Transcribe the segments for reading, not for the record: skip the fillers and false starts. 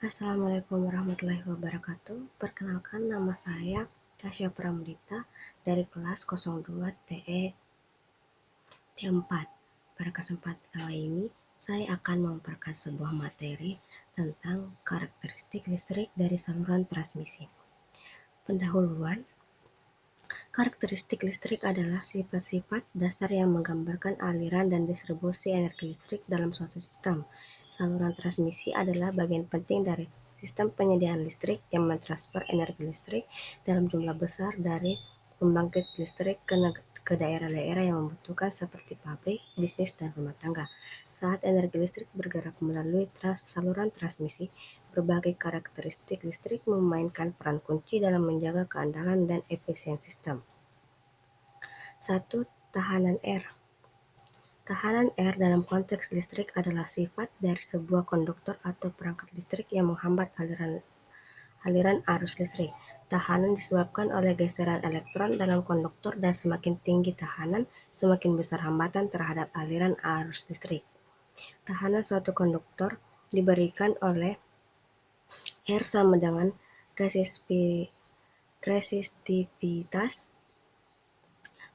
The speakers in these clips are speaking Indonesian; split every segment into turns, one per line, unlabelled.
Assalamualaikum warahmatullahi wabarakatuh. Perkenalkan, nama saya Tasya Pramudita dari kelas 02 TE D4. Pada kesempatan kali ini, saya akan memaparkan sebuah materi tentang karakteristik listrik dari saluran transmisi. Pendahuluan, karakteristik listrik adalah sifat-sifat dasar yang menggambarkan aliran dan distribusi energi listrik dalam suatu sistem. Saluran transmisi adalah bagian penting dari sistem penyediaan listrik yang mentransfer energi listrik dalam jumlah besar dari pembangkit listrik ke daerah-daerah yang membutuhkan seperti pabrik, bisnis, dan rumah tangga. Saat energi listrik bergerak melalui saluran transmisi, berbagai karakteristik listrik memainkan peran kunci dalam menjaga keandalan dan efisiensi sistem. 1. Tahanan air. Tahanan air dalam konteks listrik adalah sifat dari sebuah konduktor atau perangkat listrik yang menghambat aliran arus listrik. Tahanan disebabkan oleh geseran elektron dalam konduktor dan semakin tinggi tahanan, semakin besar hambatan terhadap aliran arus listrik. Tahanan suatu konduktor diberikan oleh R sama dengan resistivitas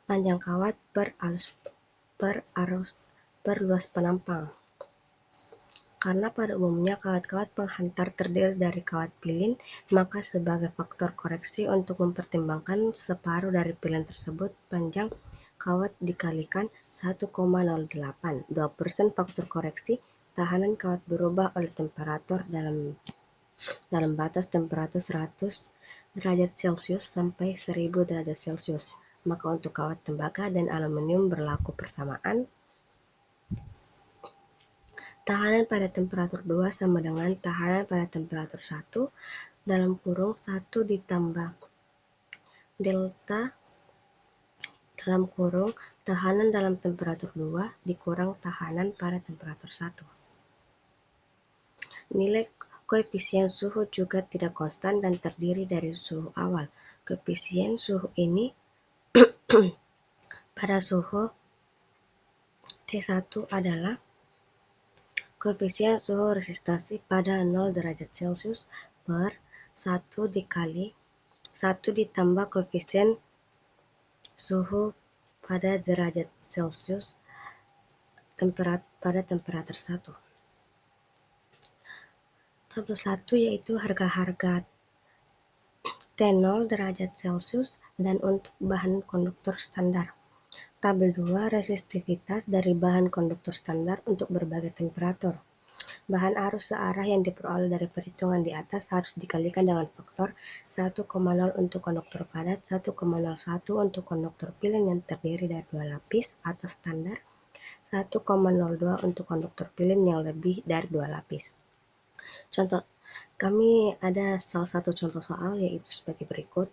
panjang kawat per luas penampang. Karena pada umumnya kawat-kawat penghantar terdiri dari kawat pilin, maka sebagai faktor koreksi untuk mempertimbangkan separuh dari pilin tersebut, panjang kawat dikalikan 1,08. 2% faktor koreksi, tahanan kawat berubah oleh temperatur dalam batas temperatur 100 derajat Celcius sampai 1000 derajat Celcius. Maka untuk kawat tembaga dan aluminium berlaku persamaan. Tahanan pada temperatur 2 sama dengan tahanan pada temperatur 1 dalam kurung 1 ditambah delta dalam kurung tahanan dalam temperatur 2 dikurang tahanan pada temperatur 1. Nilai koefisien suhu juga tidak konstan dan terdiri dari suhu awal. Koefisien suhu ini pada suhu T1 adalah koefisien suhu resistansi pada 0 derajat Celcius per 1 ditambah koefisien suhu pada derajat Celcius pada temperatur 1. Tabel 1 yaitu harga-harga T0 derajat Celcius dan untuk bahan konduktor standar. Tabel 2 resistivitas dari bahan konduktor standar untuk berbagai temperatur. Bahan arus searah yang diperoleh dari perhitungan di atas harus dikalikan dengan faktor 1,0 untuk konduktor padat, 1,01 untuk konduktor pilin yang terdiri dari 2 lapis atau standar, 1,02 untuk konduktor pilin yang lebih dari 2 lapis. Contoh, kami ada salah satu contoh soal yaitu sebagai berikut.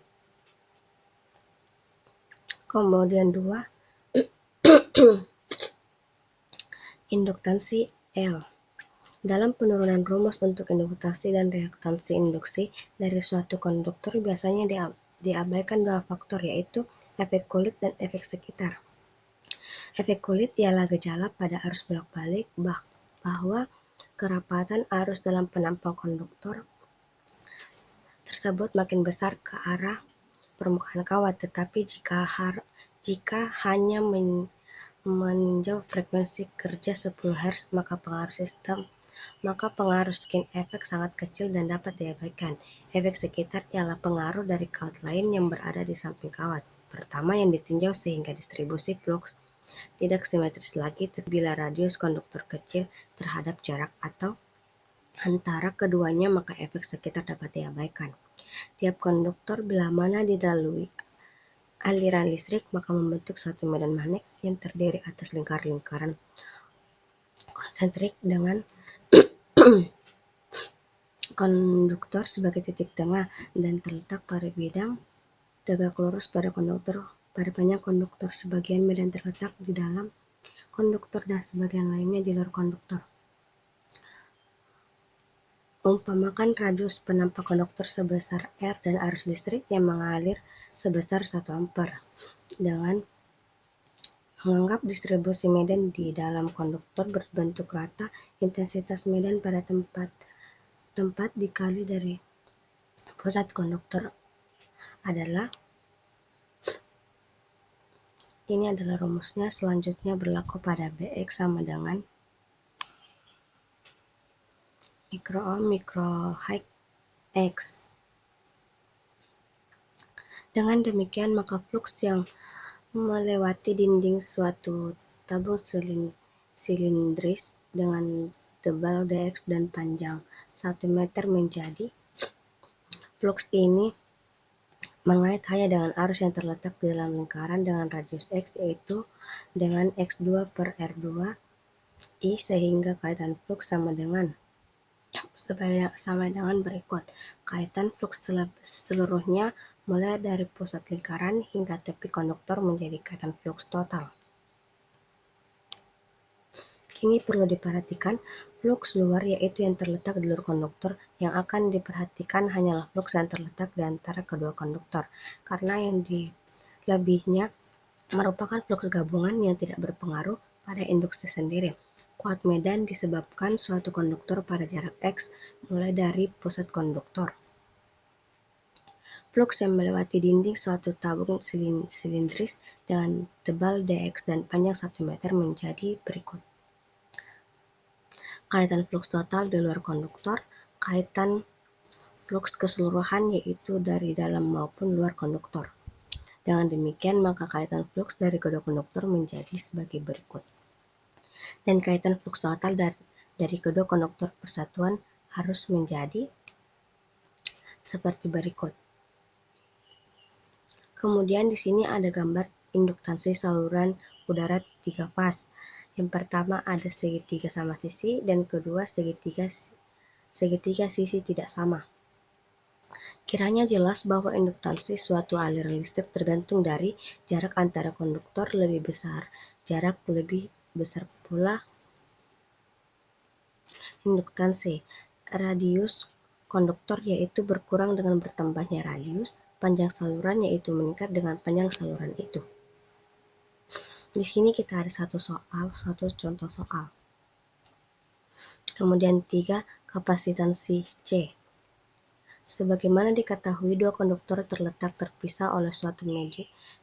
Kemudian 2, induktansi L. Dalam penurunan rumus untuk induktansi dan reaktansi induksi dari suatu konduktor biasanya diabaikan dua faktor yaitu efek kulit dan efek sekitar. Efek kulit ialah gejala pada arus bolak-balik bahwa kerapatan arus dalam penampang konduktor tersebut makin besar ke arah permukaan kawat, tetapi jika hanya meninjau frekuensi kerja 10 Hz, maka pengaruh skin efek sangat kecil dan dapat diabaikan. Efek sekitar ialah pengaruh dari kawat lain yang berada di samping kawat pertama yang ditinjau sehingga distribusi flux tidak simetris lagi bila radius konduktor kecil terhadap jarak atau antara keduanya, maka efek sekitar dapat diabaikan. Tiap konduktor bila mana dilalui aliran listrik maka membentuk suatu medan magnet yang terdiri atas lingkaran konsentrik dengan konduktor sebagai titik tengah dan terletak pada bidang tegak lurus pada panjang konduktor. Sebagian medan terletak di dalam konduktor dan sebagian lainnya di luar konduktor. Umpamakan radius penampang konduktor sebesar R dan arus listrik yang mengalir sebesar 1 ampere. Dengan menganggap distribusi medan di dalam konduktor berbentuk rata, intensitas medan pada tempat tempat dikali dari pusat konduktor adalah, ini adalah rumusnya, selanjutnya berlaku pada Bx sama dengan mikroohm mikrohaic X. Dengan demikian, maka fluks yang melewati dinding suatu tabung silindris dengan tebal dx dan panjang 1 meter menjadi, fluks ini mengait hanya dengan arus yang terletak di dalam lingkaran dengan radius X, yaitu dengan X2 per R2 I, sehingga kaitan fluks sama dengan berikut. Kaitan fluks seluruhnya mulai dari pusat lingkaran hingga tepi konduktor menjadi kaitan fluks total. Kini perlu diperhatikan fluks luar, yaitu yang terletak di luar konduktor. Yang akan diperhatikan hanyalah fluks yang terletak di antara kedua konduktor, karena yang lebihnya merupakan fluks gabungan yang tidak berpengaruh pada induksi sendiri. Kuat medan disebabkan suatu konduktor pada jarak X mulai dari pusat konduktor. Fluks yang melewati dinding suatu tabung silindris dengan tebal dx dan panjang 1 meter menjadi berikut. Kaitan fluks total di luar konduktor, kaitan fluks keseluruhan yaitu dari dalam maupun luar konduktor. Dengan demikian, maka kaitan fluks dari kedua konduktor menjadi sebagai berikut. Dan kaitan fluks total dari kedua konduktor persatuan harus menjadi seperti berikut. Kemudian di sini ada gambar induktansi saluran udara 3 faz. Yang pertama ada segitiga sama sisi, dan kedua segitiga sisi tidak sama. Kiranya jelas bahwa induktansi suatu aliran listrik tergantung dari jarak antara konduktor lebih besar. Jarak lebih besar pula induktansi. Radius konduktor yaitu berkurang dengan bertambahnya radius, panjang saluran yaitu meningkat dengan panjang saluran itu. Di sini kita ada satu contoh soal. Kemudian 3, kapasitansi C. Sebagaimana diketahui, dua konduktor terletak terpisah oleh suatu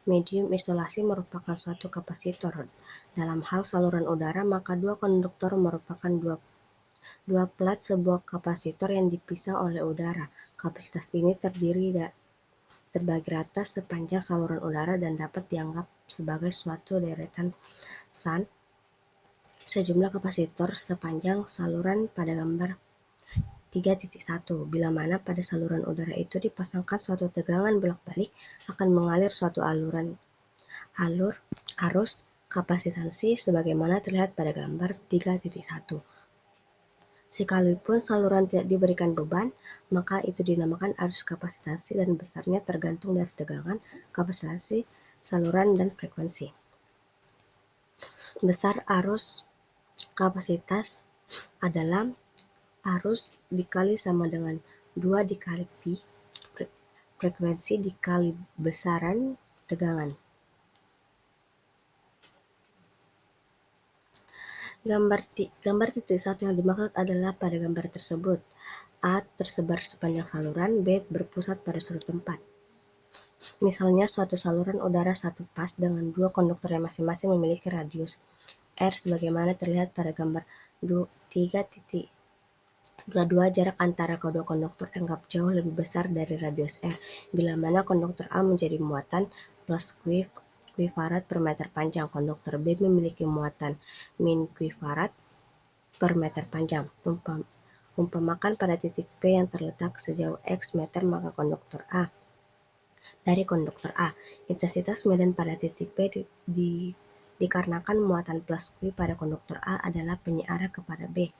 medium isolasi merupakan suatu kapasitor. Dalam hal saluran udara, maka dua konduktor merupakan dua plat sebuah kapasitor yang dipisah oleh udara. Kapasitas ini terbagi rata sepanjang saluran udara dan dapat dianggap sebagai suatu deretan sejumlah kapasitor sepanjang saluran pada gambar 3.1, bila mana pada saluran udara itu dipasangkan suatu tegangan bolak-balik, akan mengalir suatu arus kapasitansi sebagaimana terlihat pada gambar 3.1. Sekalipun saluran tidak diberikan beban, maka itu dinamakan arus kapasitansi dan besarnya tergantung dari tegangan, kapasitansi, saluran, dan frekuensi. Besar arus kapasitas adalah arus dikali sama dengan 2 dikali pi, frekuensi dikali besaran tegangan. Gambar titik 1 yang dimaksud adalah pada gambar tersebut, A tersebar sepanjang saluran, B berpusat pada suatu tempat. Misalnya suatu saluran udara satu faz dengan dua konduktor yang masing-masing memiliki radius R sebagaimana terlihat pada gambar 3.22. Jarak antara kedua konduktor dianggap jauh lebih besar dari radius R, bila mana konduktor A menjadi muatan plus kuifarat per meter panjang, konduktor B memiliki muatan min kuifarat per meter panjang. Umpamakan pada titik P yang terletak sejauh X meter, maka dari konduktor A, intensitas medan pada titik P dikarenakan muatan plus Q pada konduktor A adalah penyiarah kepada B.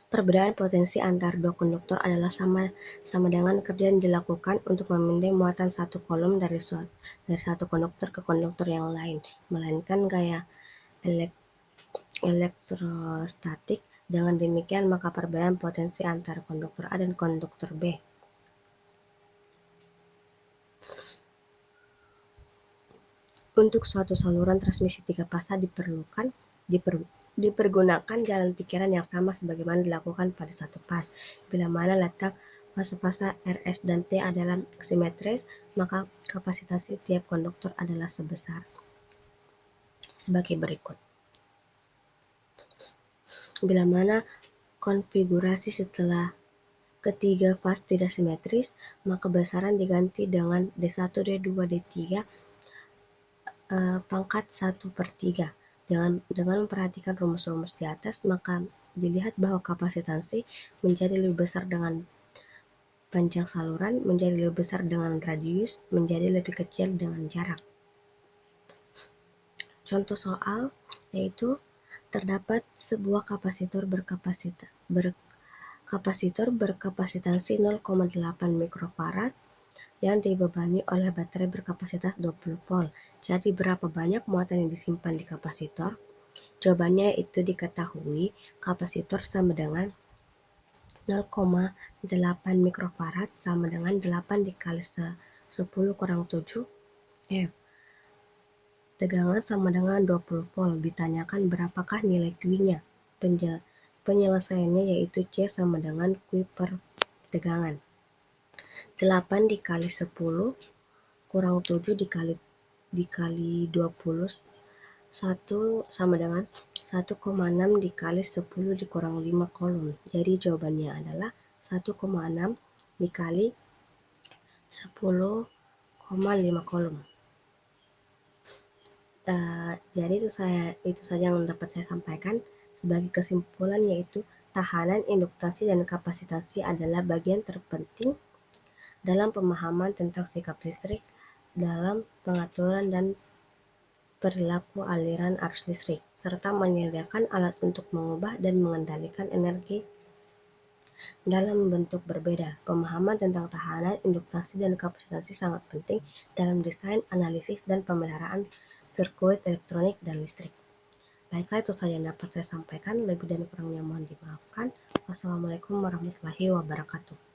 Perbedaan potensi antar dua konduktor adalah sama dengan kerja yang dilakukan untuk memindai muatan satu kolom dari satu konduktor ke konduktor yang lain, melainkan gaya elektrostatik. Dengan demikian, maka perbedaan potensi antara konduktor A dan konduktor B untuk suatu saluran transmisi 3 fasa diperlukan Dipergunakan jalan pikiran yang sama sebagaimana dilakukan pada satu pas. Bila mana letak fase-fase Rs dan T adalah simetris, maka kapasitansi tiap konduktor adalah sebagai berikut. Bila mana konfigurasi setelah ketiga fase tidak simetris, maka besaran diganti dengan D1, D2, D3 pangkat 1/3. Dengan memperhatikan rumus-rumus di atas, maka dilihat bahwa kapasitansi menjadi lebih besar dengan panjang saluran, menjadi lebih besar dengan radius, menjadi lebih kecil dengan jarak. Contoh soal yaitu terdapat sebuah kapasitor berkapasitansi 0,8 mikrofarad yang dibebani oleh baterai berkapasitas 20 volt. Jadi berapa banyak muatan yang disimpan di kapasitor? Jawabannya yaitu diketahui kapasitor sama dengan 0,8 mikrofarad sama dengan 8 dikali 10 kurang 7 F. Tegangan sama dengan 20 volt. Ditanyakan berapakah nilai Q-nya? Penyelesaiannya yaitu C sama dengan Q per tegangan. 8 dikali 10 kurang 7 dikali 20 1 sama dengan 1,6 dikali 10 dikurang 5 kolom. Jadi jawabannya adalah 1,6 dikali 10,5 kolom. Jadi itu saja yang dapat saya sampaikan. Sebagai kesimpulan yaitu tahanan, induktasi, dan kapasitansi adalah bagian terpenting dalam pemahaman tentang sikap listrik dalam pengaturan dan perilaku aliran arus listrik, serta menyediakan alat untuk mengubah dan mengendalikan energi dalam bentuk berbeda. Pemahaman tentang tahanan, induktasi, dan kapasitansi sangat penting dalam desain, analisis, dan pemeliharaan sirkuit elektronik dan listrik. Baiklah, itu saja yang dapat saya sampaikan. Lebih dan kurangnya mohon dimaafkan. Wassalamualaikum warahmatullahi wabarakatuh.